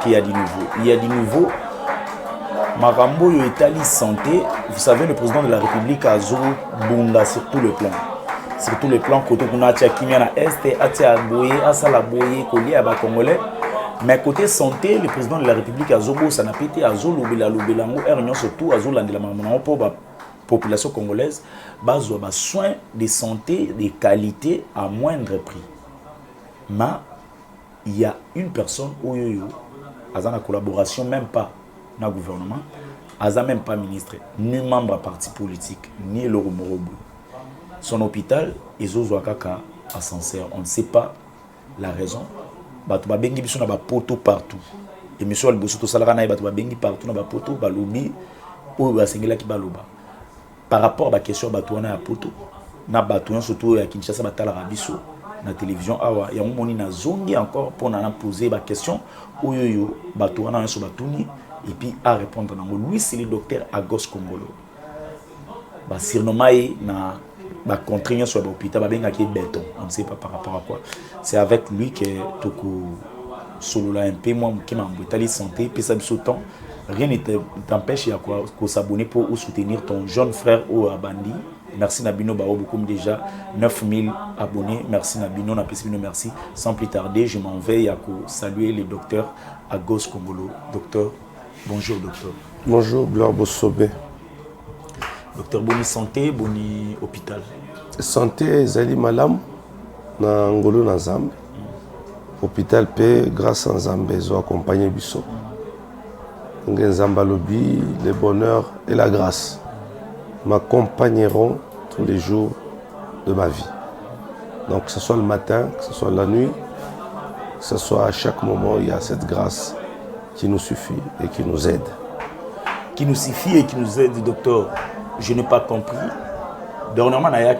qu'il y a du nouveau. Il y a du nouveau. Marambo Etali Santé, vous savez, le président de la République a Bunda sur tous les plans. Sur tous les plans, côté qu'on a Tchakimia na Est, Atia Boye, Asala Boye, Koli, Aba Congolais. Mais côté santé, le président de la République a Zobo, ça n'a pas été à Zolo, Belango, Ernion, surtout à Zoland de la Maman pour la population congolaise, besoin de soins de santé de qualité à moindre prix. Mais il y a une personne où il y a une collaboration, même pas dans le gouvernement, il n'y a même pas ministre, ni membre parti politique, ni le Romorobo. Son hôpital, ils ont à Sancerre. On ne sait pas la raison. Batu babengi biso na ba poto partout. Et monsieur Alboso to salara na batu babengi partout na ba poto balobi ou ba sengela ki baloba. Par rapport à la question batu na poto na batu surtout à Kinshasa batala biso na télévision awa ya moni na zongi encore pour na poser ba question ou yo batu na so batuni et puis à répondre nango. Lui c'est le docteur Agos Kongolo. Ba surnommé na ba contraignant sur l'hôpital ba benga ki béton. On ne sait pas par rapport à quoi. C'est avec lui que Toko solo un peu moi qui m'a embouté santé puis ça me temps rien ne t'empêche à quoi s'abonner pour ou soutenir ton jeune frère ou Abandi. Merci Nabino Bao beaucoup déjà 9000 abonnés. Merci Nabino Napesino merci. Sans plus tarder, je m'en vais à saluer le docteur Agos Kongolo. Docteur, bonjour docteur. Bonjour Gloire Bossobé. Docteur Boni santé, Boni hôpital. Santé Zali Malam na Ngolo na Zambe. Hôpital P grâce à Nzambe zo accompagné biso. Nzamba lobi le bonheur et la grâce m'accompagneront tous les jours de ma vie. Donc que ce soit le matin, que ce soit la nuit, que ce soit à chaque moment, il y a cette grâce qui nous suffit et qui nous aide. Qui nous suffit et qui nous aide, docteur. Je n'ai pas compris. Dernièrement, mais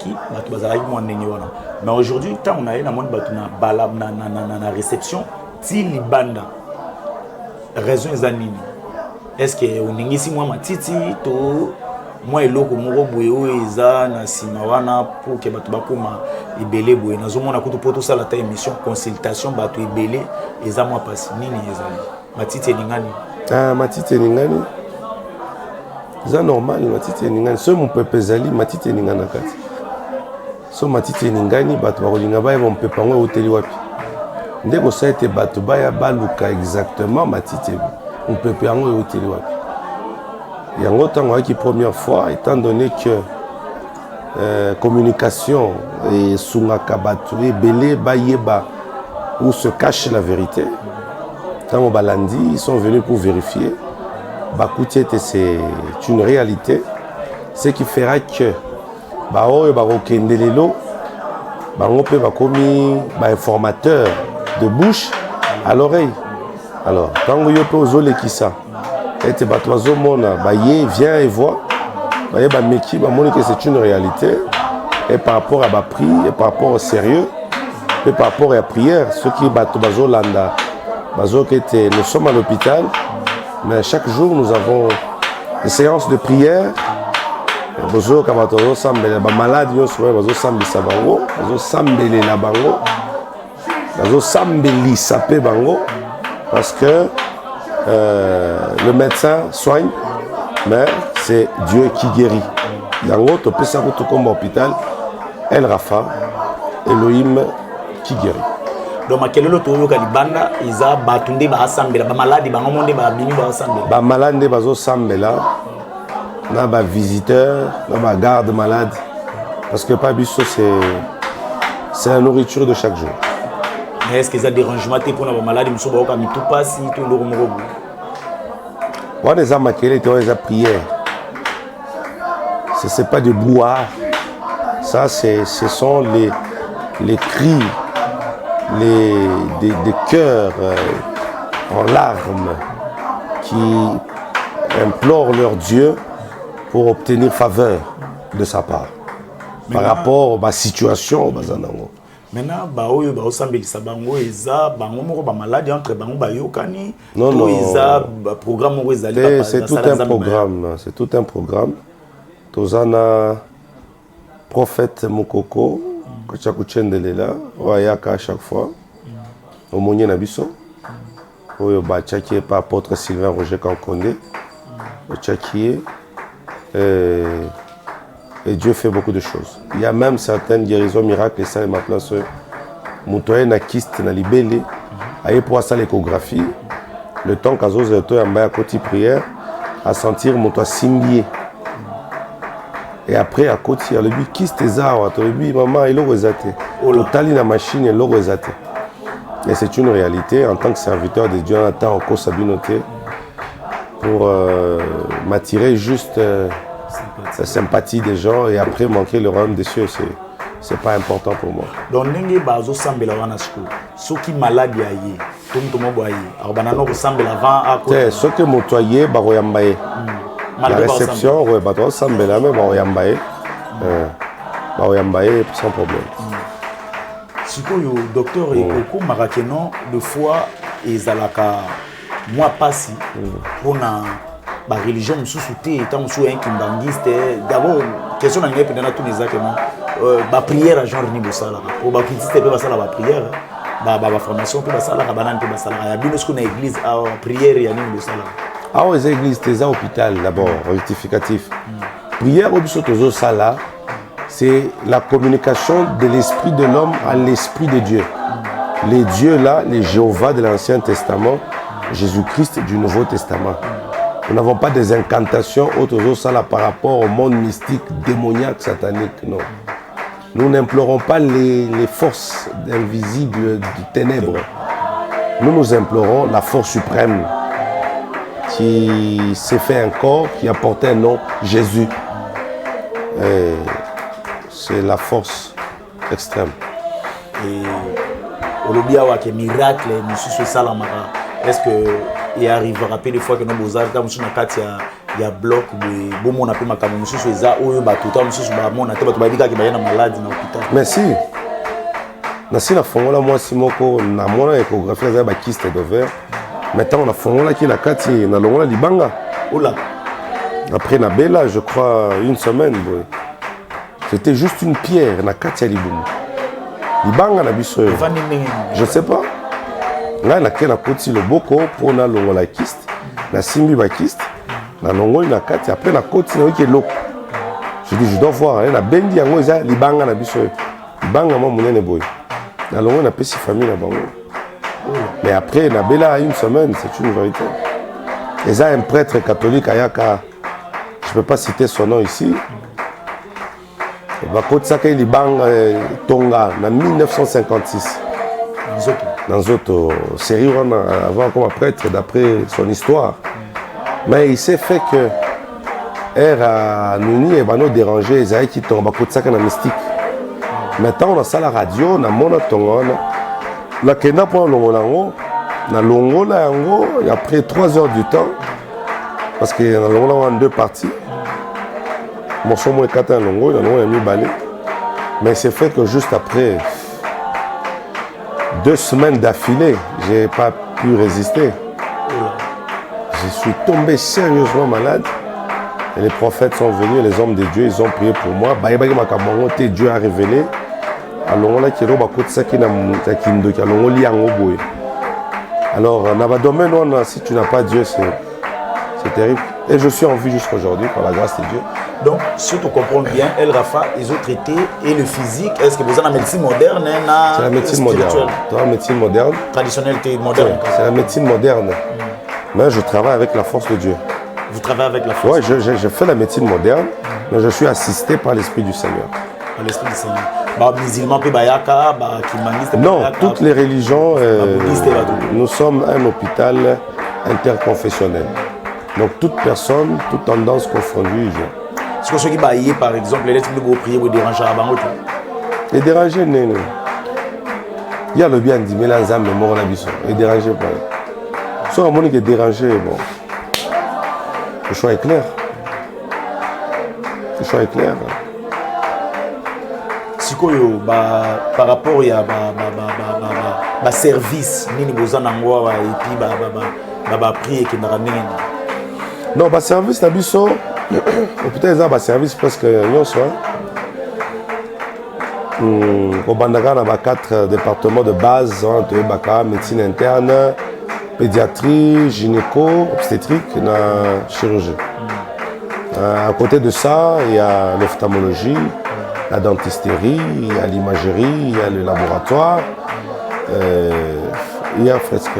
aujourd'hui, quand on a eu la réception, il banda. Raison est-ce que on est ici moi matiti to moi eloko moko boyo eza na simawana pour que batu bakoma ebele boyo nazomona kutu poto sala ta émission consultation batu ebele eza moi passe nini ezali matiti ningani matiti ningani c'est normal matiti ningani so mon peuple zali matiti ningana kati so matiti ningani batu bakolinga ba mon peuple ngo hoteli wapi ndeko ça été batu ba ya baluka exactement matiti on peut pas en hôtel wapi. Il y a longtemps qui première fois étant donné que communication et sunga batu belé bayeba où se cache la vérité. Tant balandi ils sont venus pour vérifier. Bakouti c'est une réalité. Ce qui fera que bao ba okendelelo bango pe ba komi ba informateur de bouche à l'oreille. Alors, quand vous avez posé qui ça, et tu viens et vois, que c'est une réalité, et par rapport à ma prix, et par rapport au sérieux, et par rapport à la prière, ceux qui battent Landa, nous sommes à l'hôpital, mais chaque jour nous avons des séances de prière. Parce que le médecin soigne, mais c'est Dieu qui guérit. Yango to pesa ko comme hôpital El Rafa, Elohim qui guérit. Donc makelelo to yoka libanda iza batunde ba asambela ba maladi ba ngomonde ba bini ba asambela. Ba malade bazo sambela na ba visiteur, na ba garde malade parce que pas biso c'est la nourriture de chaque jour. Mais est-ce qu'il y a des dérangements pour les malades qui sont tout passés tout le monde? On a des amakélés, on a des prières. Ce n'est pas de brouhaha. Ça, ce sont les cris, des cœurs en larmes qui implorent leur Dieu pour obtenir faveur de sa part. Par rapport à ma situation, maintenant, baoyo ba osambelisa bango eza bango moko ba maladie entre bango ba yokani. Non non. Programme moko ezali ba. C'est tout un programme. C'est tout un programme. Tozana prophète Mukoko kocha kuchendelela wayaka à chaque fois. Omonye na biso. oyo batiaki par apôtre Sylvain Roger Kankonde batiaki et Dieu fait beaucoup de choses. Il y a même certaines guérisons miracles et ça est ma place mutoye na kyste na libele aye pour ça l'échographie le temps qu'azoze to ya mbaya koti prière à sentir moto asimbié et après à côté le but kyste ezawa to le but maman il rezate totali na machine il rezate et c'est une réalité en tant que serviteur de Dieu on attend encore sa binoté pour m'attirer juste la sympathie des gens et après manquer le royaume des cieux c'est pas important pour moi. Donc ndenge bazo sambela wana siko soki malade ya ye to mo boye alors banano ko sambela avant à côté soki moto ye ba royamba ye la réception ouais ba to sambela mais ba royamba ye ba royamba ye sans problème. Siko yo docteur ekoko marakeno de fois ezalaka moi passi pona ba religion mususu te etant musu un kimbangiste d'abord question na ngai pendant tous les actes ba prière à genre ni bosala pour ba kitiste pe basala ba prière ba formation pe basala ka banane pe basala ya bino ce qu'on a église à prière ya ni bosala ah aux églises des hôpital d'abord rectificatif prière au biso tozo sala c'est la communication de l'esprit de l'homme à l'esprit de Dieu. Les dieux là, les Jéhovah de l'Ancien Testament, Jésus-Christ du Nouveau Testament. Nous n'avons pas des incantations autour ça là par rapport au monde mystique, démoniaque, satanique, non. Nous n'implorons pas les forces invisibles du ténèbre. Nous implorons la force suprême qui s'est fait un corps, qui a porté un nom, Jésus. Et c'est la force extrême. Et Olobia wa ke miracle mususu salamaka. Est-ce que il arrivera peu des fois que nous bozar ta mususu na kati ya bloc de bomo na pe makambo mususu eza oyo batuta mususu ba mona te batu babika ke bayana malade na hôpital. Merci. Nasi na fongola moi simoko na mona échographie za ba kyste d'ovaire. Maintenant on a fongola ki na kati na longola libanga. Oula. Après na bella je crois une semaine boy. C'était juste une pierre na kati ya libumu. Libanga na biso. Je sais pas. Là na kena koti le boko pour na longola kyste. Na simbi ba kyste. Na longola na kati après na koti na wiki loko. Je dis je dois voir na bendi yango eza libanga na biso. Libanga mo munene boy. Na longola na pesi famille na bango. Mais après na bella une semaine, c'est une vérité. Et ça un prêtre catholique ayaka. Je peux pas citer son nom ici. Bakotaka libanga Tonga en 1956. Dans autre série avant comme prêtre d'après son histoire. Mais il s'est fait que Era Nuni et Bano dérangé Isaïe qui tombe Bakotaka na mystique. Maintenant on a ça la radio na mona Tonga la kena pour longolango na longola yango et après 3 heures du temps parce que na longola en 2 parties. Mon son moins 4 longo, il a mis balai. Mais c'est fait que juste après 2 semaines d'affilée, j'ai pas pu résister. Je suis tombé sérieusement malade. Et les prophètes sont venus, les hommes de Dieu, ils ont prié pour moi. Dieu a révélé. Alors si tu n'as pas Dieu, c'est terrible. Et je suis en vie jusqu'à aujourd'hui par la grâce de Dieu. Donc, si tu comprends bien, El Rafa, ils ont traité et le physique. Est-ce que vous avez la médecine moderne? C'est la médecine moderne. La médecine moderne. Traditionnelle, moderne. C'est la médecine moderne. Mais je travaille avec la force de Dieu. Vous travaillez avec la force? Oui, je fais la médecine moderne, mais je suis assisté par l'Esprit du Seigneur. Par l'Esprit du Seigneur. Musulman, bayaka, non, toutes les religions, nous sommes un hôpital interconfessionnel. Donc toute personne, toute tendance confondue vient. Est-ce que ceux qui baillent, par exemple, les lettres de prier vous déranger à Bango? Les déranger, non. Il y a le bien dit, mais là, ça me mort la biso. Les déranger, pas. Soit on est dérangé, bon. Le choix est clair. Le choix est clair. Si par rapport à service, ni besoin d'angoisse et puis prier qui n'a rien. Non, bah service na biso, peut-être ça bah service presque nyonso. Au Bandaka, on a 4 départements de base, médecine interne, pédiatrie, gynéco, obstétrique, na chirurgie. À côté de ça, il y a l'ophtalmologie, la dentisterie, il y a l'imagerie, il y a le laboratoire. Il y a presque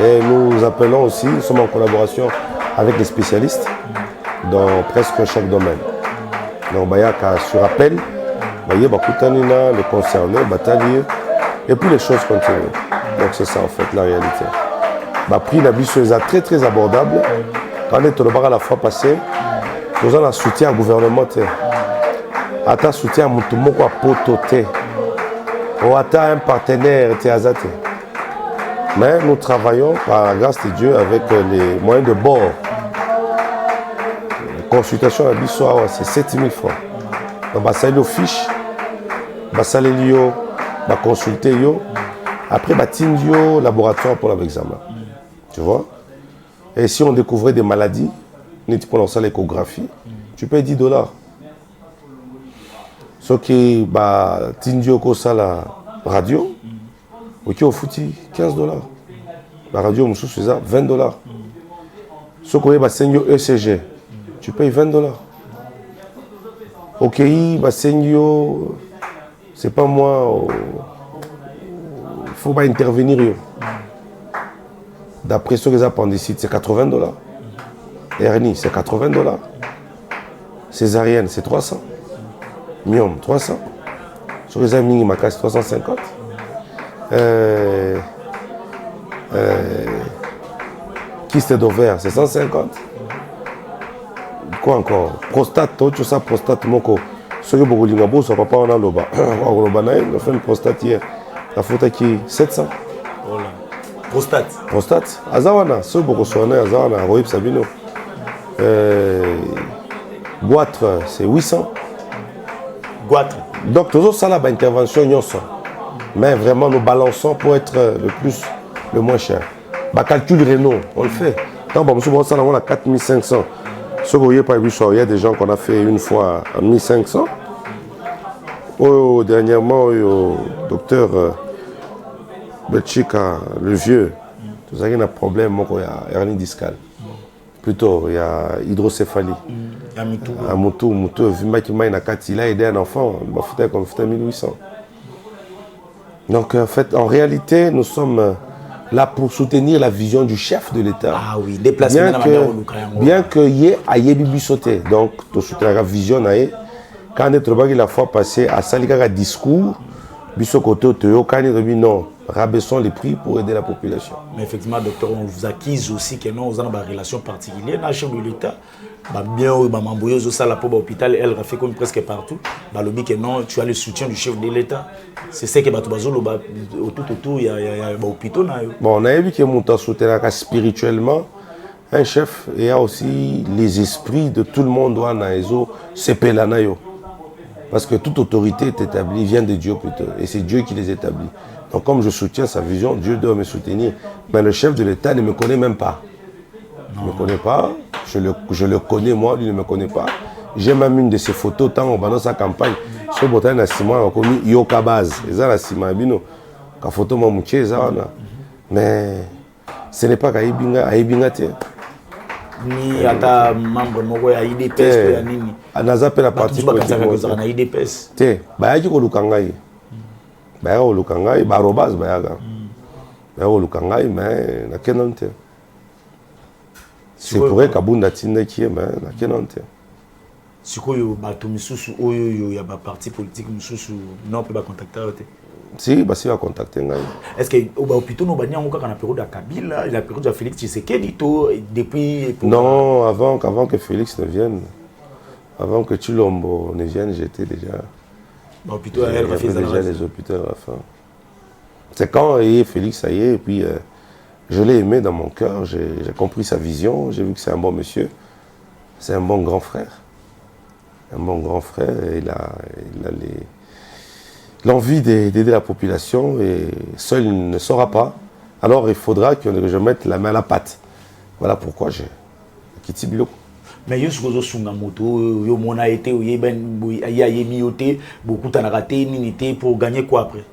et nous appelons aussi, nous sommes en collaboration avec les spécialistes dans presque chaque domaine. Donc, il y a sur appel, il y a les concernés, et puis les choses continuent. Donc c'est ça en fait la réalité. Le prix de la bus est très très abordable. Quand on est à la fois passé, nous avons un soutien au gouvernement. Un soutien à tout le monde pototé. On a un partenaire. Mais nous travaillons par la grâce de Dieu avec les moyens de bord. La consultation à Bissau, c'est 7 000 francs. On va saluer aux fiches, on va saluer, on va consulter. Après, on va au laboratoire pour l'examen. Tu vois? Et si on découvrait des maladies, on peut lancer l'échographie, tu payes $10. Ce qui est la radio, ok, au foutu $15. La radio, on faisait $20. Ce qui est ECG, tu payes $20. Ok, c'est pas moi, il faut pas intervenir. D'après ce que les appendicites, c'est $80. Hernie, c'est $80. Césarienne, c'est 300. Myome, 300. Sur les amis, ma casse, 350. Kyste d'ovaire, c'est 150. Quoi encore? Prostate, tout ça, prostate, moko. Ce que beaucoup de gens papa, on a l'oba. On a fait une prostate hier. La faute qui 700. Voilà. Prostate. Prostate. Azawana, ce beaucoup soigné, Azawana, Roïb Sabino. Goitre, c'est 800. Goitre. Donc, toujours ça, là, intervention, mais vraiment, nous balançons pour être le moins cher. Calcul Renault, on le fait. Quand on ça, on a 4500. Ce que vous voyez, il y a des gens qu'on a fait une fois à 1500. Dernièrement, le docteur Belchika, le vieux, tout ça, il y a un problème, il y a hernie discale. Plutôt, il y a hydrocéphalie. À Moutou, il a aidé un enfant, il m'a fait 1800. Donc, en fait, en réalité, nous sommes là pour soutenir la vision du chef de l'État. Ah oui, déplacement bien que y ait Ayebi sauté. Donc, tu soutiens la vision. Quand on est la fois passée à Salika discours, Bissokoto, non, rabaissons les prix pour aider la population. Mais effectivement, docteur, on vous acquise aussi que nous avons une relation particulière dans le chef de l'État. Bien, l'hôpital, elle fait comme presque partout. Que non, tu as le soutien du chef de l'État. C'est ce que autour, il y a l'hôpital. Bon, on a vu que mon soutien spirituellement, un chef, et il y a aussi les esprits de tout le monde dans l'Aézo, c'est Pelanayo. Parce que toute autorité est établie, vient de Dieu plutôt, et c'est Dieu qui les établit. Donc comme je soutiens sa vision, Dieu doit me soutenir. Mais le chef de l'État ne me connaît même pas. Il ne me connaît pas, je le connais moi, lui ne me connaît pas. J'ai même une de ses photos, tant dans sa campagne, sur le bouton de Sima, on a commis Yoka Base. Et ça, la Sima, la photo m'a mouché, mais ce n'est pas Aïbinga. Ni ata membre moko ya IDPS ko ya nini anaza pe la partie politique na IDPS te bayaki ko lukangai baya ko lukangai ba robas bayaga baya ko lukangai mais na kenante c'est pour kabunda tinda qui mais na kenante sikoyo bato misusu oyo ya ba parti politique misusu non peut ba contacter te. Si, bah si, va contacter. Est-ce que l'hôpital nous banni encore la période de Kabila, la période de Félix Tshisekedi depuis non, avant que Félix ne vienne, avant que Chilombo ne vienne, j'étais déjà. J'avais déjà les hôpitaux à la fin. C'est quand Félix, ça y est, et puis je l'ai aimé dans mon cœur, j'ai compris sa vision, j'ai vu que c'est un bon monsieur, c'est un bon grand frère. Un bon grand frère, et il a l'envie d'aider la population et seul il ne saura pas. Alors il faudra que je mette la main à la pâte. Voilà pourquoi j'ai quitté Bilo. Mais il y a des choses beaucoup de temps, beaucoup de pour gagner quoi après?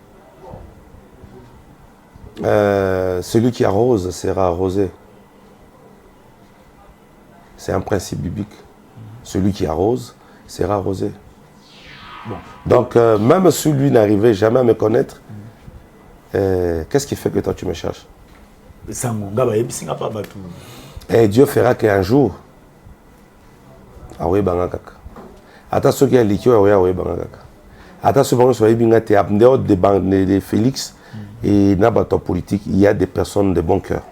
celui qui arrose sera arrosé. C'est un principe biblique. Celui qui arrose sera arrosé. Bon. Donc, même si lui n'arrivait jamais à me connaître, qu'est-ce qui fait que toi tu me cherches? Et Dieu fera qu'un jour, aoué bangakaka. Attends ceux qui ont liqué, aoué bangakaka. Attends ceux qui ont bingate, en dehors de Félix et n'abato politique, il y a des personnes de bon cœur.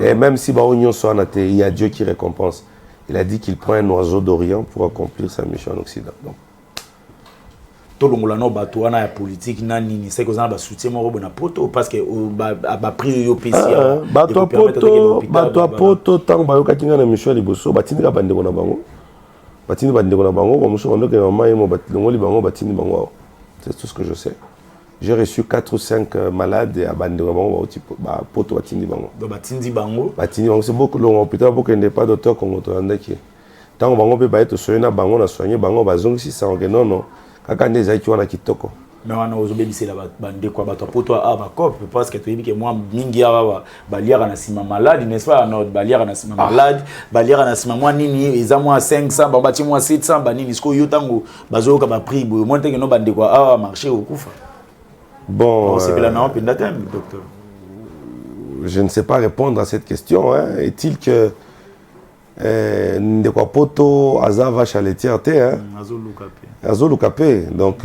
Et même si il y a Dieu qui récompense. Il a dit qu'il prend un oiseau d'Orient pour accomplir sa mission en Occident. Donc. Tout le monde a la politique, c'est que ça soutien parce que a pris au PC. Bato poto tant ba yokatinga na mission liboso batindi ka bande kona bango. Batindi bande kona bango comme ça on que maman mo batindi bango batindi bango. C'est tout ce que je sais. J'ai reçu 4 ou 5 malades à bande kona bango ba poto batindi bango. Donc batindi bango. Batindi bango c'est beaucoup long hôpital beaucoup n'est pas docteur comme autre andaki. Tant bango pe ba être soigné bango na soigner bango bazongi si ça non non. Kaka ndeza ki wana kitoko. Mais wana ozobebisela bande kwa bato poto a ba cop parce que tu dis que moi mingi ya baliara na sima malade n'est-ce pas non baliara na sima malade baliara na sima moi nini eza moi 500 ba bati moi 700 ba nini sko yo tango bazoka ba prix bo monte que no bande kwa a marché au kufa. Bon c'est là non pendatem docteur. Je ne sais pas répondre à cette question hein. Est-il que ndekwa poto azava chaletière te hein azolukapé donc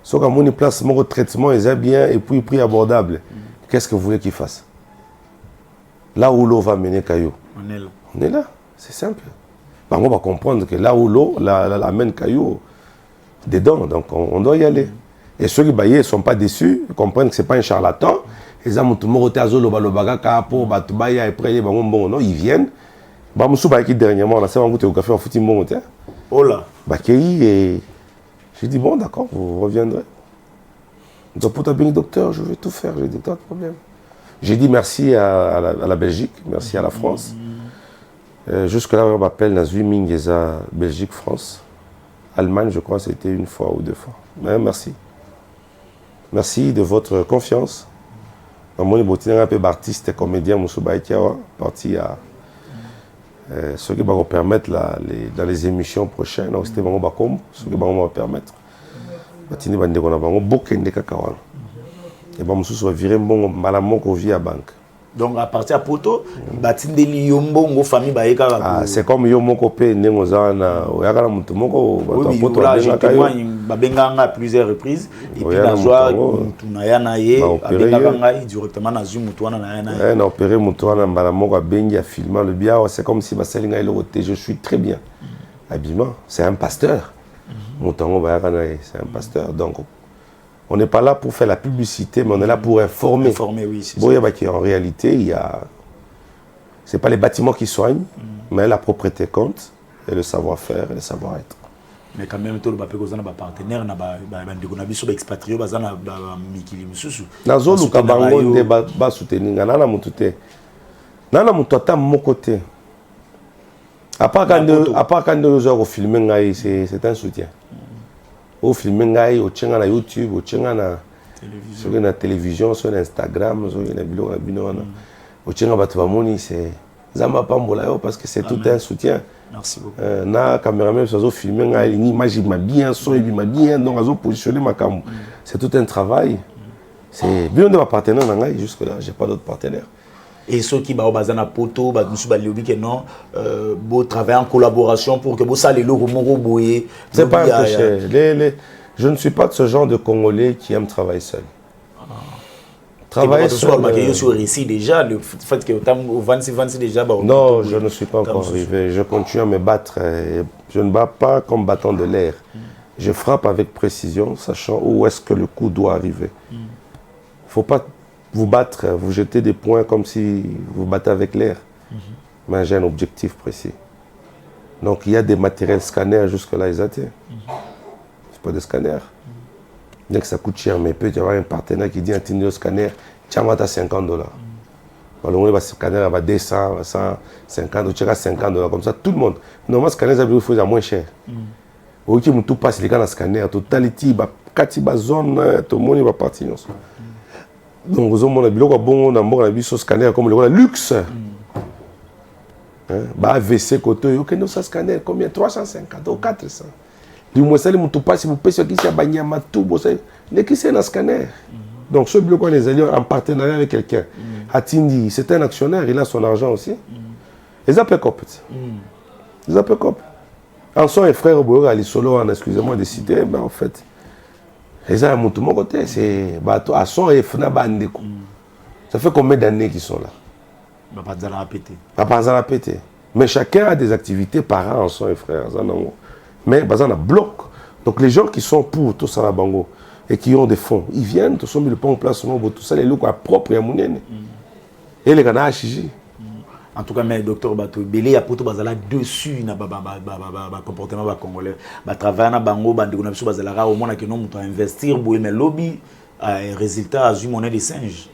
so comme une place mon traitement est bien et puis prix abordable qu'est-ce que vous voulez qu'il fasse là où l'eau va mener Caillou on est là c'est simple bah, on va comprendre que là où l'eau la mène Caillou dedans donc on doit y aller et ceux qui baillent ne sont pas déçus ils comprennent que c'est pas un charlatan les amis tout le monde azolo balobaga kapo batubaya et après bon non ils viennent bah monsieur qui dernièrement on a ça au café en foutu bon tiens oh là Bakei et j'ai dit bon d'accord vous reviendrez donc pour ta bien docteur je vais tout faire j'ai dit pas de problème j'ai dit merci à la Belgique merci à la France jusque là on m'appelle Nazui Mingeza Belgique France Allemagne je crois c'était une fois ou 2 fois mais merci de votre confiance mon botin un peu artiste comédien monsieur Baïkiawa parti à ce qui va nous permettre dans les émissions prochaines, c'était vraiment ce qui va nous permettre. Batini bande kona bango bokende kakawana. Et ba mususu va virer mbongo malamu ko via banque. Donc à partir de poto batindeli yombongo famille ba yeka ah c'est comme yo moko pe nengo zana oyaka na mutu moko bato poto ba benganga à plusieurs reprises et puis la joie mutu na yana ye abenganga directement na zumu mutu wana na yana na opéré mutu wana mbala moko bengi a filmer le bien c'est comme si baselinga ile côté je suis très bien habillement c'est un pasteur mutango ba yaka na c'est un pasteur donc on n'est pas là pour faire la publicité, mais on est là pour informer. Informer, oui, c'est ça. En réalité, il y a... c'est pas les bâtiments qui soignent, mais la propriété compte, et le savoir-faire, et le savoir-être. Mais quand même, tout le papier qu'on a partenaire, on a vu sur l'expatrié, on a mikili mususu. Nazo luka bango nde ba soutenir, nana mutute. Nana mutata mon côté. À part quand nous avons filmé, c'est un soutien. Au film ngai au tchenga na YouTube au tchenga na télévision sur Instagram sur na bilo na bino na au tchenga batu bamoni c'est zamba pambola yo parce que c'est tout un soutien. Merci beaucoup. Na caméraman so filmer ngai ni image ma bien son et ma bien donc azo positionner ma cam. C'est tout un travail. C'est bien de ma partenaire na ngai jusque là, j'ai pas d'autres partenaires. Et ceux qui ont bazana poto ba musu ba liobi que non beau travailler en collaboration pour que vous salez le moko boyer c'est pas un péché je ne suis pas de ce genre de Congolais qui aime travailler seul travailler seul sur récit déjà le fait que au 26 déjà non je ne suis pas encore arrivé je continue à me battre je ne bats pas comme battant de l'air je frappe avec précision sachant où est-ce que le coup doit arriver faut pas vous battre, vous jetez des points comme si vous battez avec l'air. Mais j'ai un objectif précis. Donc il y a des matériels scanners jusque-là, ils atteignent. C'est pas des scanners. Dès que ça coûte cher, mais peut y avoir un partenaire qui dit un tinio scanner, tiens, moi, t'as $50. Alors on va scanner à 200, 150, tu as $50. Comme ça, tout le monde. Normalement, scanner, ça veut dire qu'il faut moins cher. Au qui tout passe, les gars, dans le scanner, totality, 4 zones, tout le monde va partir. Donc vous avez biloko bon na mboka na biso scanner comme le luxe. Bah AVC côté yo kendo ça scanner combien 350 ou 400. Du moins ça les mutu passe vous pèse qui ça banyama tout bo ça les qui c'est na scanner. Donc ce biloko les alliés en partenariat avec quelqu'un. Atindi, c'est un actionnaire, il a son argent aussi. Les appels cop. Les appels cop. En son et frère Boyo ali solo excusez-moi de citer mais en fait les a mutu mon côté c'est bateau à son et fna bandeko. Ça fait combien d'années qu'ils sont là? Pas de la répéter. Pas de la répéter. Mais chacun a des activités par an, son et frères. Mais bah, on a bloc. Donc les gens qui sont pour tout ça, bango et qui ont des fonds, ils viennent, tout ça, le pont en place, tout ça, les locaux propres à Mounene. Et les gars, en tout cas, mais docteur Bato, Belé a poto bazala dessus na comportement ba congolais. Ba travailler na bango bandiko na biso bazala ra au moins que non muto investir boye mais lobby résultat a eu monnaie des singes.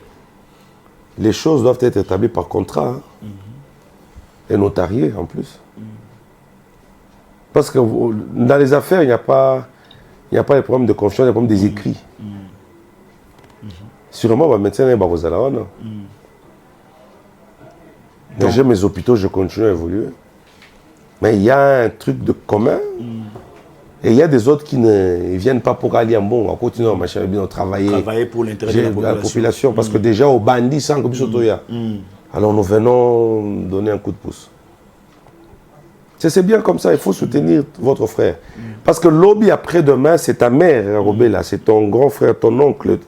Les choses doivent être établies par contrat et notariées en plus. Parce que dans les affaires, il n'y a pas de problème de confiance, il y a problème des écrits. Sûrement, maintenant, il y a j'ai mes hôpitaux, je continue à évoluer. Mais il y a un truc de commun. Et il y a des autres qui ne viennent pas pour aller en bon, on continue à travailler pour l'intérêt de la population. Parce que déjà, au bandit, sans que alors nous venons donner un coup de pouce. C'est bien comme ça, il faut soutenir votre frère. Parce que lobby après-demain, c'est ta mère, Robela, c'est ton grand frère, ton oncle.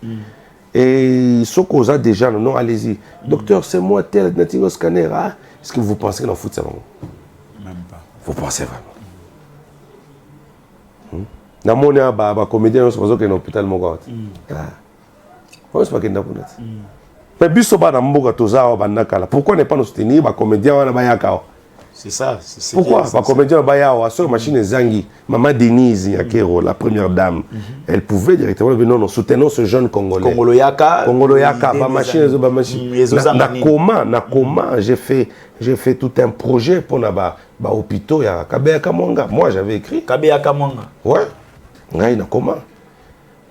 Et ce qu'on a déjà, non, allez-y. Docteur, c'est moi, tel, Natingo Scanner. Ah, est-ce que vous pensez qu'on fout ça vraiment? Même pas. Vous pensez vraiment? Na mona ba comédien so que l'hôpital mogot. C'est pas qu'il n'a pas. Mais biso ba na mboka toza ba nakala. Pourquoi ne pas nous soutenir ba comédien wana ba yakao? C'est ça, pourquoi ba comédien ba yawa sur machine zangi. Maman Denise Yakero, la première dame, elle pouvait directement dire non, soutenons ce jeune congolais. Congoloyaka ba machine na comment j'ai fait tout un projet pour na ba hôpitaux ya Kabeya Kamwanga. Moi j'avais écrit Kabeya Kamwanga. Ouais. Ngai na koma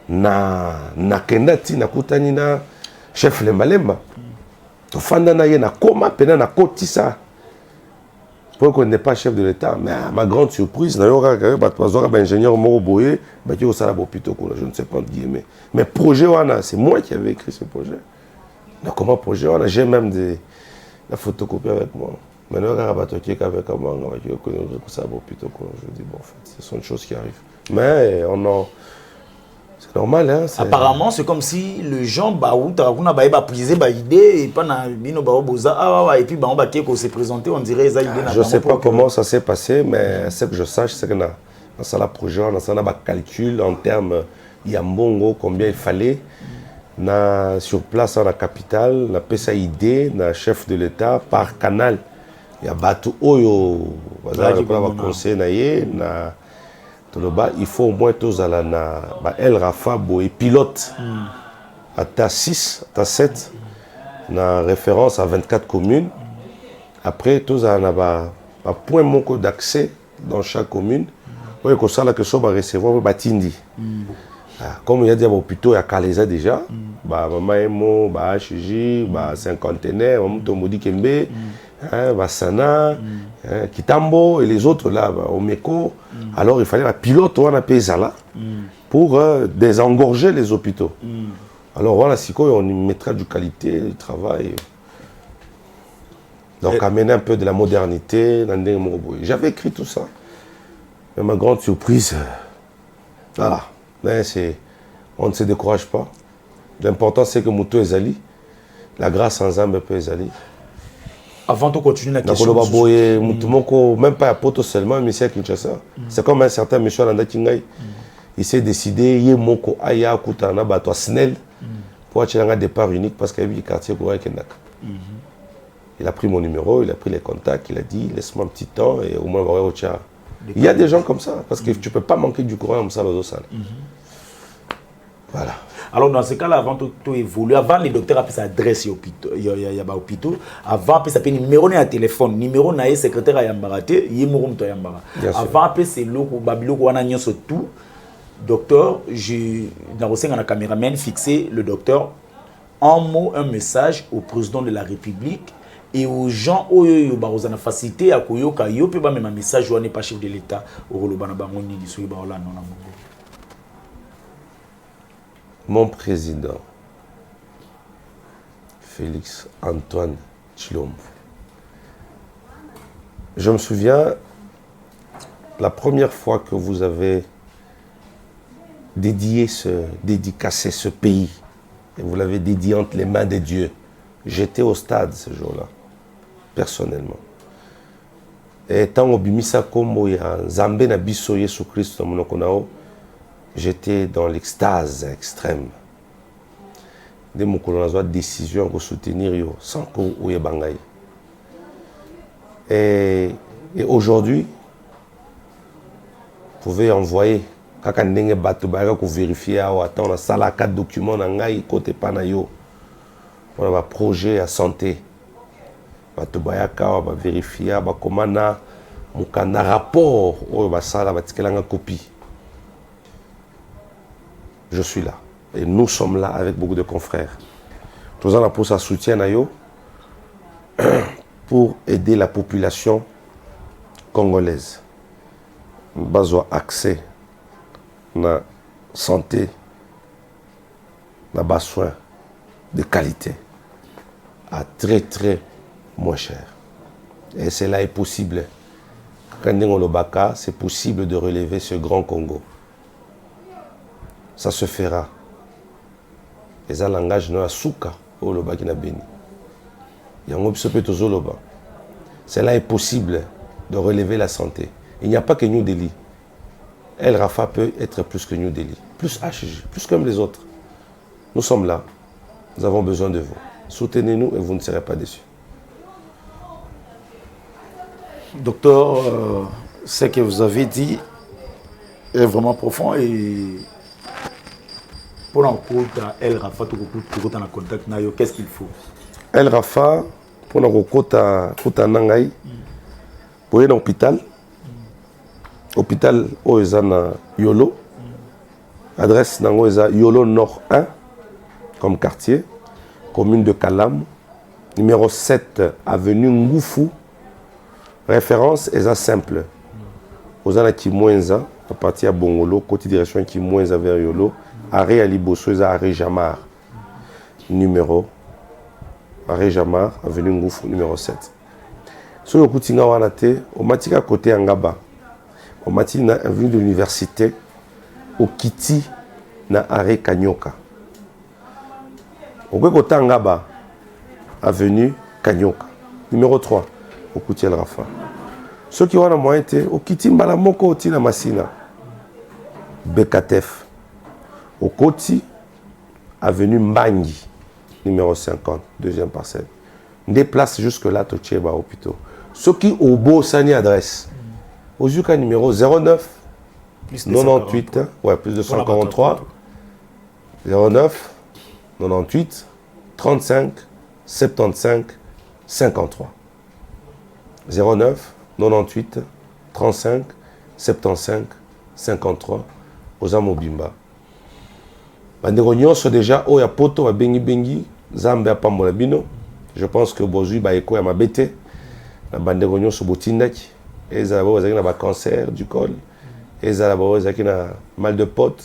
na kendati na kutani na chef Lemba to fanda na ye na koma pena na kotisa pour qu'on n'est pas chef de l'état mais à ma grande surprise na yo ka ingénieur moko boye ba ki osala hôpital ko je ne sais pas guillemets mais projet wana c'est moi qui avais écrit ce projet na comment projet wana j'ai même la photocopie avec moi maintenant quand bato ki avec moi on va que ça hôpital ko je dis bon en fait ce sont des choses qui arrivent. Mais c'est normal, hein? Apparemment, c'est comme si le gens on a puisé idée et pas et puis on s'est présenté, on dirait ça idée. Je ne sais pas comment ça s'est passé, mais ce que je sache, c'est que dans la projet, on a un calcul en termes yambongo combien il fallait. Sur place à la capitale, on a fait ça idée, le chef de l'État par canal. Il y a Batou Oyo, conseil il faut au moins tous à la El Rafa et pilote à ta 6, à ta 7, na référence à 24 communes. Après, tous à la point manque d'accès dans chaque commune. Oui, comme ça, la question va recevoir Batindi. Comme il y a des hôpitaux, il y a Kaleza déjà. Maman Emo, HJ, Cinquantenaire, Tomodi Kembe, Sana, Kitambo et les autres là, Omeko. Alors il fallait la pilote on a payé ça là pour désengorger les hôpitaux. Alors voilà, si on y mettra du qualité, du travail. Donc amener un peu de la modernité. J'avais écrit tout ça. Mais ma grande surprise, voilà. Mais on ne se décourage pas. L'important c'est que Mouto Ezali, la grâce en Zambé peut Ezali. Avant de continuer la question. Même pas à Poto seulement, mais c'est Kinshasa. C'est comme un certain monsieur Alanda Kingai. Il s'est décidé, il moko aya kutana bato Snell pour acheter un départ unique parce qu'il y avait du quartier pour Kendak. Il a pris mon numéro, il a pris les contacts, il a dit laisse-moi un petit temps et au moins on va au Tchad. Il y a des gens comme ça parce que tu peux pas manquer du courant comme ça dans salles. Voilà. Alors dans ce cas-là, avant tout évoluer, avant les docteurs appellent s'adresse au hôpital, il y a pas hôpital, avant appellent s'appelle numéro à téléphone, numéro na secrétaire à Yambarate, yémorum to Yambara. Avant appellent c'est loko babiloko wana nyonso tout. Docteur, je dans la caméraman fixé le docteur un mot, un message au président de la République et aux gens qui ont la facilité à koyoka yo pe ba même un message ou n'est pas chef de l'État au Rolobana bango ni so ba là non. Mon président Félix Antoine Tshilombo. Je me souviens la première fois que vous avez dédicacé ce pays et vous l'avez dédié entre les mains de Dieu. J'étais au stade ce jour-là, personnellement. Et tant au bimisa kombo ya Nzambe na biso Yesu Christ monoko nao, j'étais dans l'extase extrême. Dès mon colonel décision de soutenir yo sans qu'on ouye bangaï. Et aujourd'hui, vous pouvez envoyer quand on bateau pour vérifier ou attendre ça la 4 documents nangai côté panayo. On a un projet à santé. Bateau bayaka va vérifier ba komana mukana rapport ou ba sala ba tikelanga copie. Je suis là et nous sommes là avec beaucoup de confrères. Tous en pour sa soutien à yo pour aider la population congolaise. Besoin accès na santé, na bas soins de qualité à très très moins cher. Et cela est possible. Quand on le baka, c'est possible de relever ce grand Congo. Ça se fera. Et ça langage na souka au loba qui na béni. Cela est possible de relever la santé. Il n'y a pas que New Delhi. El Rafa peut être plus que New Delhi, plus HG, plus comme les autres. Nous sommes là. Nous avons besoin de vous. Soutenez-nous et vous ne serez pas déçus. Docteur, ce que vous avez dit est vraiment profond et pour l'encontre El Rafa, tout en contact, qu'est-ce qu'il faut? El Rafa, pour l'encontre Nangaï, pour aller à l'hôpital. Hôpital Oezana Yolo. Adresse dans Yolo Nord 1, comme quartier. Commune de Kalam. Numéro 7, avenue Ngoufou. Référence est simple. Ozana Kimwenza, à partir de Bongolo, côté direction Kimwenza vers Yolo. Arrêt Aliboso, arrêt Jamar. Numéro. Arrêt Jamar, avenue Ngoufou, numéro 7. Sur le Koutinga Wanate, au Matika côté Angaba. Au Matina, avenue de l'université, au Kiti, na arrêt Kanyoka. Au côté Angaba, avenue Kanyoka. Numéro 3, au Koutiel Rafa. Ceux qui ont la moyen été au Kiti Mbalamoko, au Tina Massina. Bekatef. Au Koti, avenue Mbangi, numéro 50, deuxième parcelle. Déplace jusque-là, Tocheba, hôpital. Ceux qui ont beau sani adresse. Au Zuka numéro 09 98, ouais, plus de 143, 09 98 35 75 53. 09 98 35 75 53 aux Amobimba. Bandeko nyonso déjà oya poto ba bengi Zambé apambola bino. Je pense que bozui ba eko ya mabete na bandeko nyonso botindaki. Ezala ba ozaki na ba cancer du col. Ezala ba ozaki na mal de pote.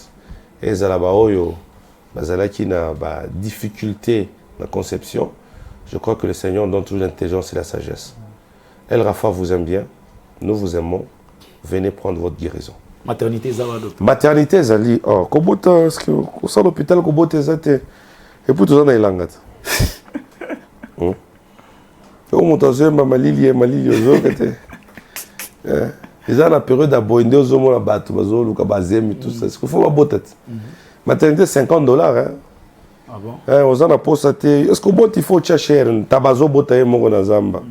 Ezala ba oyo bazalaki na ba difficulté na conception. Je crois que le Seigneur donne toujours l'intelligence et la sagesse. El Rafa vous aime bien, nous vous aimons. Venez prendre votre guérison. Maternité Zawado. Maternité Zali, oh, kobota, est-ce que au sein de l'hôpital, kobota zate, et puis tout ça dans les langues. Comme on t'a dit, malili, ils ont la période d'abonder aux hommes, la bateau, bazolo, kabazem, tout ça. Est-ce qu'il faut ma botte? Maternité $50, hein? Ah bon? Aux gens posté. Est-ce que bon il faut chercher tabazo botaye mongo na zamba.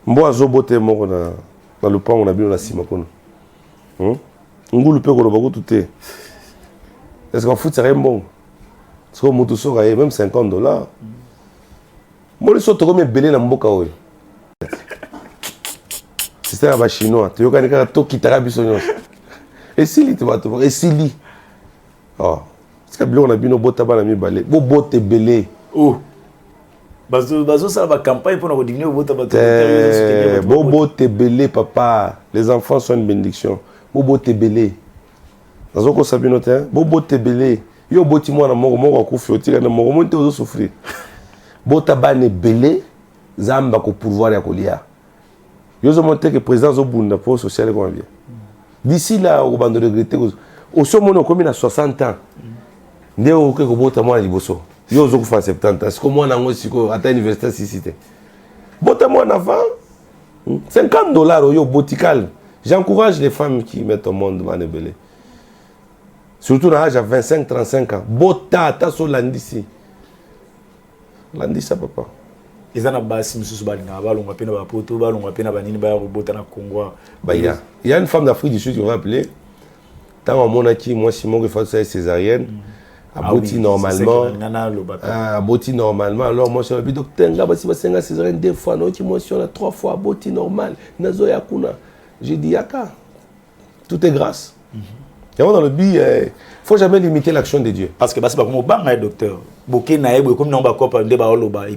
Mboazo botaye mongo na lupango na bino na sima kono. Ngulu pe ko lobako tuté. Est-ce qu'on fout ça bon? Est-ce que moto sora même $50? Moi les autres comme belé na mboka oyo. C'est un chinois. Tu yoka nika to kitara biso nyos. Et si tu vas te et si li. Oh. Parce que on a bino bota bana mi balé. Bo bote belé. Oh. Bazo ça va campagne pour nous diminuer votre Bobo Tebele papa, les enfants sont une bénédiction. Bobo Tebele. Nazo ko sabi note, Bobo Tebele. Yo boti mwana moko akufi otira na moko monte ozo souffrir. Bota bane belé zamba ko pouvoir ya kolia. Yo zo monte que président zo bunda pour social comme bien. D'ici là au bando regretter au somo comme na 60 ans. Ndé o ko bota mwana liboso. Yo zo ko fa 70 ans. Est-ce que mwana ngo siko ata université cité. Bota mwana avant $50 yo botical. J'encourage les femmes qui mettent au monde bane belé. Surtout à l'âge de 25-35 ans. Bota, ta so landisi. Landisa papa. Ils en ont bassi, monsieur Soubalina, on peine à Poto, on peine à Banini, on a Congo. Il y a une femme d'Afrique du Sud qui va appeler. Tant à mon acquis, moi, Simon, il faut faire césarienne. Aboti normalement. Aboti normalement. Alors, moi, je dis, docteur, là, si vous avez césarienne 2 fois, non, moi, si on a 3 fois, aboti normal. Nazo yakuna. J'ai dit, yaka. Tout est grâce. Dans le but, il ne faut jamais limiter l'action de Dieu. Parce que c'est comme un docteur. Il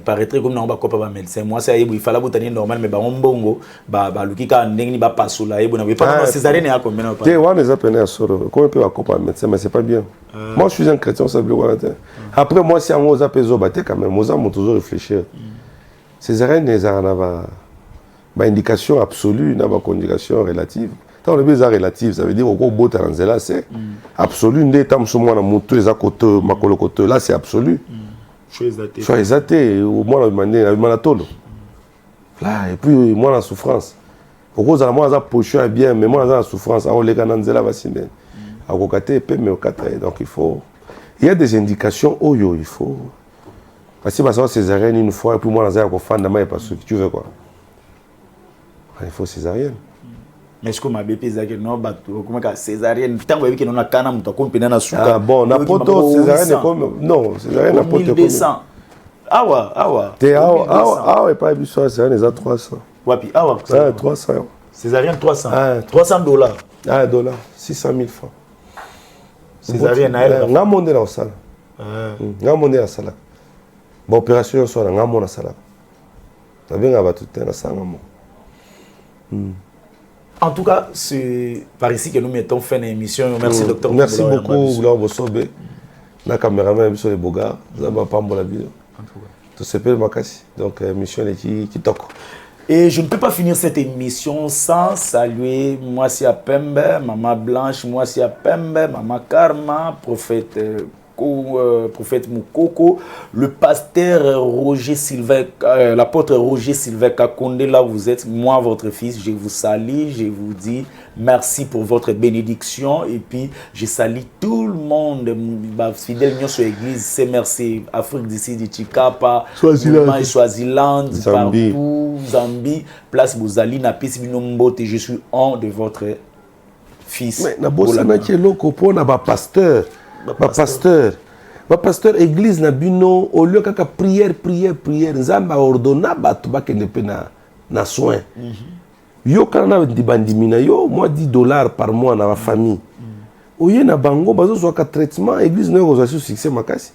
paraîtrait comme un médecin. Moi, il fallait que normal, mais on bongo, mais c'est pas bien. Moi, je suis un chrétien, après, moi, si on a quand même, on toujours réfléchir. Césarienne, il y a une indication absolue, une indication relative. Dans le bizarre relatif, ça veut dire que le c'est absolu. Là, c'est absolu. Choix au moins, là, et puis, moi, la souffrance. Pourquoi ça moi, ça poche bien, mais moi, la souffrance. Donc, il faut. Il y a des indications où il faut. Parce que ça, césarienne une fois, et puis moi, la parce que tu veux quoi. Il faut césarienne. Mais est-ce que ma BP non césarienne tant que non kana muto kompena na suka. Ah bon, na poto césarienne comme non, césarienne na poto 1200. Awa. Te awa et pas biso césarienne les a 300. Wapi awa. 300. Césarienne 300. $300. Ah dollars, 600 000 francs. Césarienne elle. Nga monde na osala. Nga monde na sala. Ba opération so na nga mona sala. Tabenga ba tout na sanga mo. En tout cas, c'est par ici que nous mettons fin à l'émission. Merci, docteur. Merci beaucoup, Laurent Bossobe. La caméraman, sur les Bogards. Nous avons pas la vidéo. Tout s'appelle Makassi. Donc, l'émission est qui toque. Et je ne peux pas finir cette émission sans saluer Moissia Pembe, Maman Blanche, Moissia Pembe, Maman Karma, prophète Moukoko, le pasteur Roger Sylvain, l'apôtre Roger Sylvain Kakonde, là vous êtes, moi votre fils, je vous salue, je vous dis merci pour votre bénédiction et puis je salue tout le monde, fidèle sur l'église, c'est merci, Afrique d'ici, du Chikapa, Swaziland, partout, Zambie, place Bozali, Napis Binombote, je suis un de votre fils. Mais Nabosana qui est loko pour na pasteur. Ma pasteur église na bino au lieu kaka prière nzamba ordonna batu bakende pe na soin yo kana na dibandimina yo moi $10 par mois na ma famille oye na bango bazo so ka traitement église na ko so succès makasi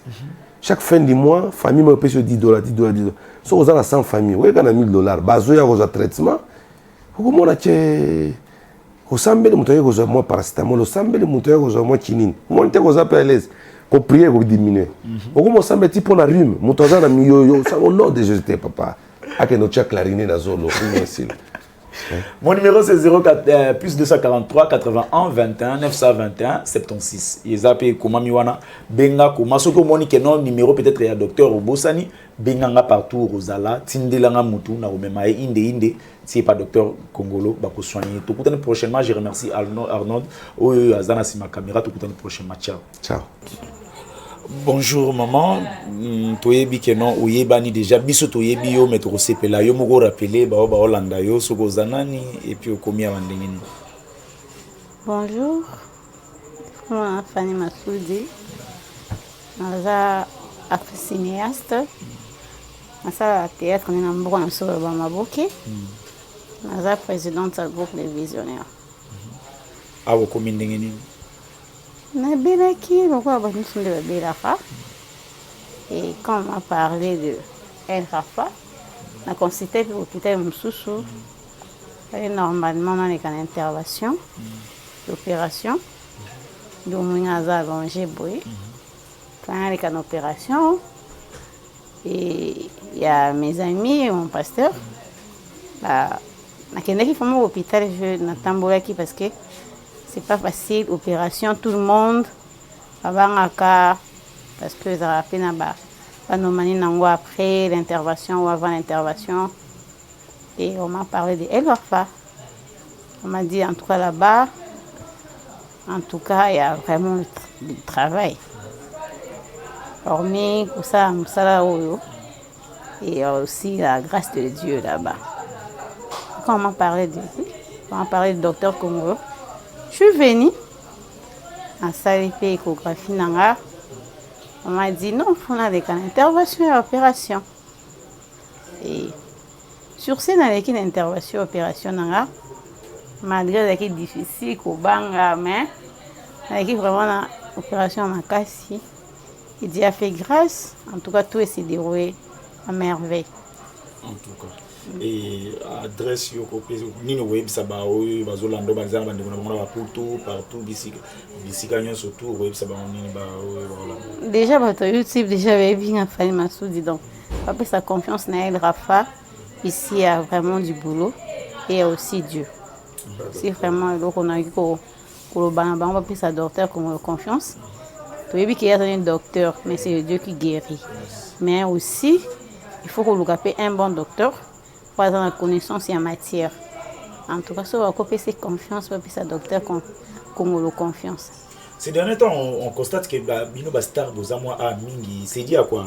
chaque fin du mois famille me paye $10 so oza na 100 famille oye kana $1000 bazo ya ko traitement ko mona che osambele muto yeko zo mo paracetamol osambele muto yeko zo mo kinini monte ko za pelaise ko prier ko diminuer oko mo sambe tipo na rhume muto za na miyoyo ça au nom de Jésus papa ake no cha clariner na zolo facile. Mon numéro c'est 04 plus 243 81 21 921 76. Yezape koma miwana benga koma soko moni ke non numéro peut-être ya docteur Obosani benga partout Rosala tindelanga mutu na omema inde si pas docteur Congolo bako soigner tout coûte prochainement. Je remercie Arnold azana si ma caméra tout coûte prochainement. Ciao. Bonjour maman, toyebi ke non oyebani déjà biso toyebi yo mais to sepela yo moko rappeler ba Hollanda yo soko zanani et puis okomi abandengeni. Bonjour. Moi Fanny Masoudi. Naza cinéaste. Naza théâtre na mboko na solo ba maboke. Naza présidente du groupe Les Visionnaires. Awo komi ndengeni. Na belaki bako ba nsunde ba belaka. Et quand on m'a parlé de El Rafa, on a consulté l'hôpital Moussoussou. Et normalement, on a une intervention, l'opération. Donc, on a allongé, quand on a une opération, et il y a mes amis et mon pasteur. Je font à l'hôpital, je n'attends parce que c'est pas facile, opération, tout le monde, parce que ça a fait après l'intervention ou avant l'intervention. Et on m'a parlé de El Wafa. On m'a dit en tout cas là-bas, en tout cas, il y a vraiment du travail. Hormis pour ça, et aussi la grâce de Dieu là-bas. Quand on m'a parlé du docteur Congo, je suis venue en salle de échographie. On m'a dit non, il faut aller à l'intervention et l'opération. Et sur ce, dans l'équipe d'intervention et l'opération, malgré l'équipe difficile, mais l'équipe vraiment l'opération en Makassi, il dit a fait grâce. En tout cas, tout s'est déroulé à merveille. En tout cas. Et adresse nino web saba oyo bazolando bazana bandeko na bango partout bisika nyonso surtout web saba nini ba oyo. Déjà bato YouTube déjà bien Fally Massoudi donc après sa confiance na El Rafa ici il y a vraiment du boulot et il y a aussi Dieu. C'est vraiment le qu'on a eu ko le banaba on peut sa docteur comme confiance. Tu veux qu'il y a un docteur mais c'est Dieu qui guérit. Mais aussi il faut qu'on le capte un bon docteur. Pas dans la connaissance et en matière. En tout cas, ça va couper ses confiances, puis sa docteur comme le confiance. Ces derniers temps, on constate que Bino Bastar Bozamwa a Mingi, c'est dit à quoi?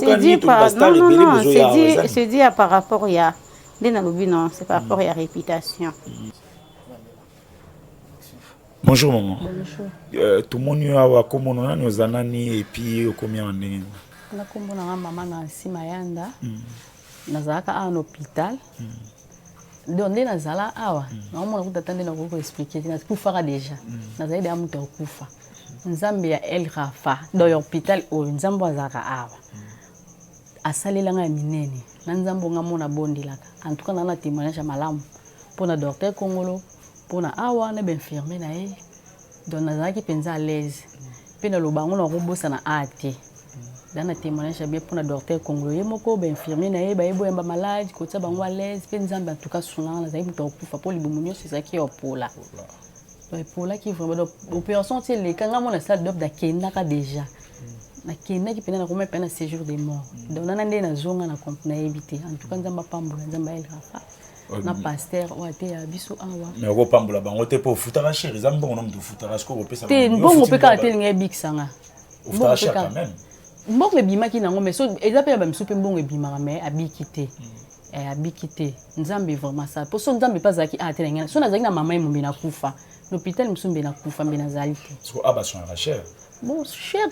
C'est dit par rapport à non, c'est par rapport à la réputation. Bonjour maman. Bonjour. Tout le monde a comme on a nos anani et puis combien on est. On a comme on a maman na Simayanda. Nazalaka à un hôpital. Donc nazala awa. Na mona kutatande na ko expliquer na kufaka déjà. Nazali de amuta kufa. Nzambe ya El Rafa dans l'hôpital o nzambo azaka awa. Asalela nga minene. Na nzambo nga mona bondilaka. En tout cas na témoignage malamu pour na docteur Congolo, pour na awa na infirmier na e. Donc nazalaki penza à l'aise. Puis na lobango na robosa na ate. Dans le témoignage bien pour le docteur congolais moko ben infirmier na yeba yebo yamba malade ko tsa bango à l'aise pe nzamba en tout cas souvent na zaïbu to kufa pour libumunyo c'est ça qui est pour là pour là qui vraiment opération c'est les quand on a salle d'op da kenaka déjà na kenaki pena na ko mettre na séjour de mort donc na ndé na zonga na na éviter en tout cas nzamba pambola nzamba El Rafa na pasteur o ate ya biso awa mais ko pambola bango te pour futara chéri zambo on de futara ko pe ça te bon on peut ka te ngai bixanga futara chéri quand même. Mbongo ebimaki nango mais so ezape ba msupe mbongo ebimaka mais abikité abikité nzambe vraiment ça pour so nzambe pas zaki a telenga so nazaki na mama emombe na kufa l'hôpital msumbe na kufa mbe na zalité so aba son la cher bon cher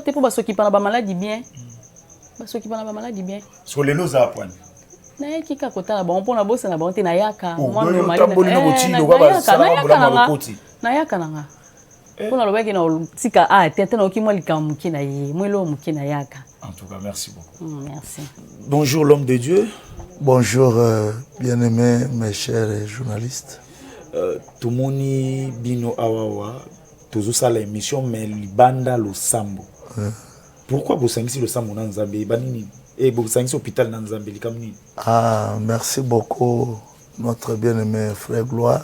te pour ba s'occuper na ba maladie bien ba s'occuper na ba maladie bien so lelo za point na ekika kotala ba mpona bosa na ba onte na yaka moi na yaka nanga pour le qui nous tika a tête na ki mo likamu ki na ye mo lo mu ki na yaka. En tout cas merci beaucoup. Merci. Bonjour l'homme de Dieu. Bonjour bien-aimés mes chers journalistes. Tumoni bino awawa tozo sala émission mais libanda lo sambo. Pourquoi vous sangisi le sambo na Nzambe banini et vous sangisi hôpital na Nzambe likamni? Ah merci beaucoup notre bien-aimé frère Gloire.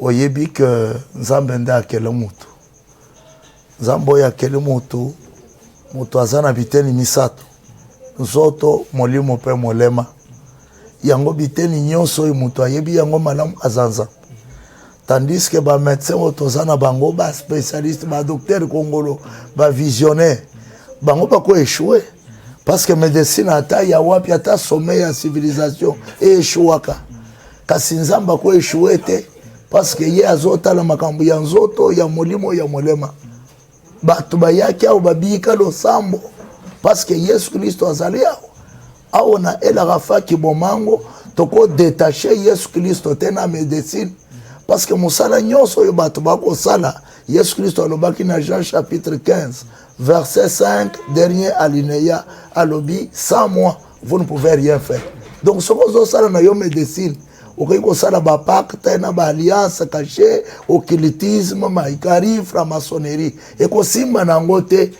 Oyebi que Nzambe nda akele mutu. Nzambo ya akele mutu. Mutu azana biteni misato. Nzoto molimo pe molema. Yango biteni nyonso oyo mutu ayebi yango malamu azanza. Tandis que ba médecin otozana bango ba spécialiste ba docteur congolo ba visionnaire. Bango ba ko échouer parce que médecine ata ya wapi ata sommet ya civilisation et échouaka. Kasi Nzamba ko échouer te. Parce que ye azota la makambo ya nzoto ya molimo ya molema bato bayaki au babika lo sambo parce que Yesu Kristo azali au na El Rafa ki bomango toko détacher Yesu Kristo tena médecine parce que musala nyonso yo bato bako sala Yesu Kristo alobaki na Jean chapitre 15 verset 5, dernier alinéa, alobi, sans moi, vous ne pouvez rien faire. Donc, ce que vous avez dans médecine, vous avez un pacte, une alliance cachée, occultisme, maïkari, franc-maçonnerie. Et que si vous avez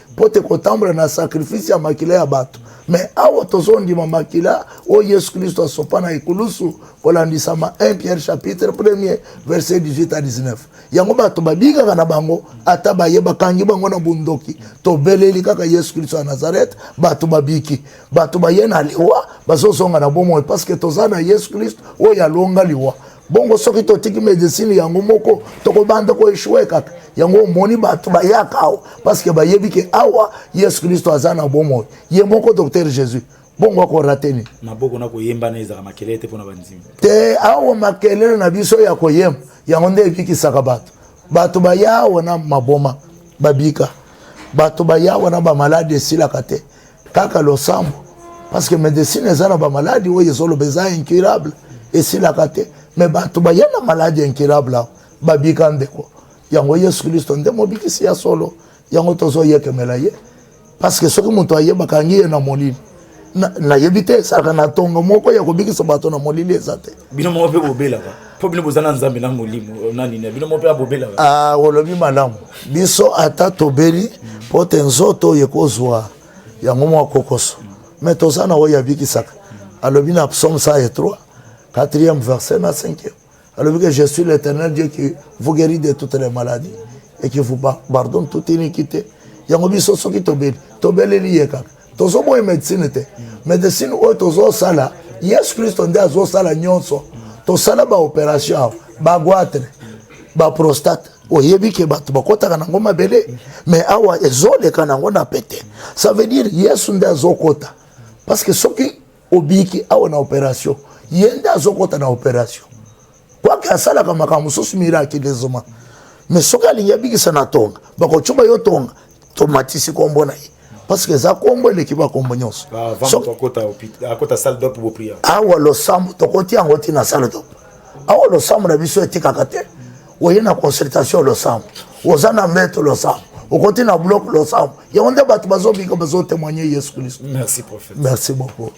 un sacrifice à makila ya bato. Mais awa tozondi mamakila o Yesu Christ asopana ikulusu kolandisama 1 Pierre chapitre 1er verset 18 à 19. Yango bato babika kana bango ata bayeba kangi bango na bundoki to beleli kaka Yesu Christ wa Nazareth bato babiki bato bayena liwa bazozonga na bomo parce que tozana Yesu Christ o ya longa liwa. Bongo soki totiki médecine yango moko tokobanda ko échouer kaka yango moni bato bayaka awa parce que bayebi ke awa Yesu Christ azana bomo ye moko docteur Jésus bongo ko rateni maboko na ko yemba na ezaka makele te pona banzimi te awa makele na biso ya ko yem yango nde biki saka bato bayawa na maboma babika bato bayawa na ba malade sila kate kaka losambo parce que médecine ezana ba malade o yezolo beza incurable et sila kate mais bato bayana maladie incurable babika ndeko yango Yesu Kristo nde mobikisi ya solo yango tozo yekemela ye parce que soki moto ayeba kangi na molili na yebite saka na tongo moko ya kobikisa bato na molili ezate bino mo pe bobela ba po bino bozana nzambe na molimo nani na bino mo pe bobela ba olobi malamu biso ata tobeli po te nzoto yekozwa yango mo kokoso mais tozana o yabikisaka alobi na psaume 103 4e verset na 5e. Alors que je suis l'Éternel Dieu qui vous guérit de toutes les maladies et qui vous pardonne toute iniquité. Yango biso soki tobeli liye kaka. Tozo boye médecine te. Médecine o tozo sala Yesu Kristo nde azo sala nyonso. To sala ba opération, ba goitre, ba prostate. Oyebi ke bato bakotaka nango mabele mais awa ezoleka nango na pete. Ça veut dire Yesu nde azokota. Parce que soki obiki awa na opération, yende azokota na opération. Quoi que ça comme makamousus miracle des hommes mais ce qu'il y a bien ça na tonga bako chuba yo tonga tomatisi kombo na parce que ça kombo le kiba kombo nyonso akota salle d'op pour prier awa lo sambo tokoti angoti na salle d'op awa lo sambo na biso etika kate oye na consultation lo sambo ozana mettre lo sambo okoti na bloc lo sambo ya onde bato bazobika bazo témoigner Yesu Christ. Merci prophète. Merci beaucoup.